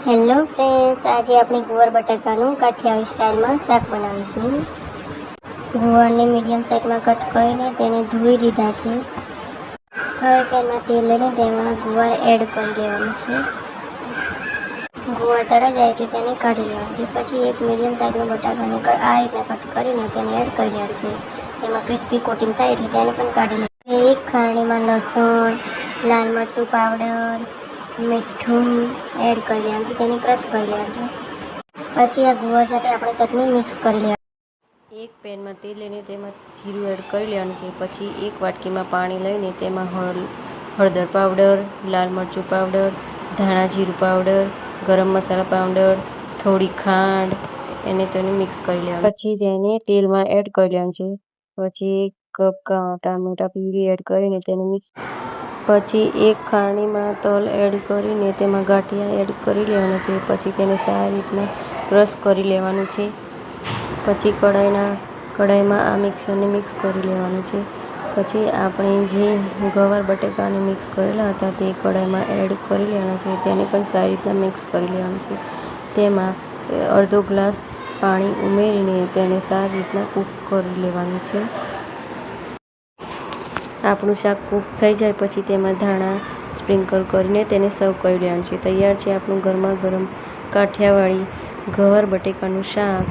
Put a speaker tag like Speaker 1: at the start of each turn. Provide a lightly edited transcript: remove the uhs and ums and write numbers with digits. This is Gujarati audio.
Speaker 1: હેલો ફ્રેન્ડ્સ, આજે આપણે ગુવાર બટાકાનું કાઠિયાવાડી સ્ટાઇલમાં શાક બનાવીશું। ગુવારને મીડિયમ સાઇઝમાં કટ કરીને તેને ધોઈ લીધા છે। હવે તેમાં તેલ લઈને તેમાં ગુવાર એડ કરી લેવાનું છે। ગુવાર તળાઈ જાય એટલે તેને કાઢી લેવાનું છે। પછી એક મીડિયમ સાઇઝનો બટાકાને આ રીતના કટ કરીને તેને એડ કરી લેવાનું છે। તેમાં ક્રિસ્પી કોટિંગ થાય એટલે તેને પણ કાઢી લેવાનું। એક ખારણીમાં લસણ, લાલ મરચું પાવડર, મીઠું એડ કરી લેવાનું છે, તેને ક્રશ કરી લેવાનું છે। પછી આ ગુવાર સાથે આપણે ચટણી મિક્સ કરી લેવાની।
Speaker 2: એક પેનમાં તેલ લઈને તેમાં જીરું એડ કરી લેવાનું છે। પછી એક વાટકીમાં પાણી લઈને તેમાં હળદર પાવડર, લાલ મરચું પાવડર, ધાણા જીરું પાવડર, ગરમ મસાલા પાવડર, થોડી ખાંડ તેને મિક્સ કરી લેવાનું। પછી તેને તેલમાં એડ કરી લેવાનું છે। પછી 1 કપ ટામેટા પ્યુરી એડ કરીને તેને મિક્સ। પછી એક ખારણીમાં તલ એડ કરીને તેમાં ગાંઠિયા એડ કરી લેવાના છે। પછી તેને સારી રીતના ક્રશ કરી લેવાનું છે। પછી કઢાઈમાં આ મિક્સરને મિક્સ કરી લેવાનું છે। પછી આપણે જે ગવાર બટાકાને મિક્સ કરેલા હતા તે કઢાઈમાં એડ કરી લેવાના છે, તેને પણ સારી રીતના મિક્સ કરી લેવાનું છે। તેમાં અડધો ગ્લાસ પાણી ઉમેરીને તેને સારી રીતના કૂક કરી લેવાનું છે। આપણું શાક કૂક થઈ જાય પછી તેમાં ધાણા સ્પ્રિંકલ કરીને તેને સર્વ કરી લેવાનું છે। તૈયાર છે આપણું ગરમા ગરમ કાઠિયાવાડી ગવાર બટાકાનું શાક।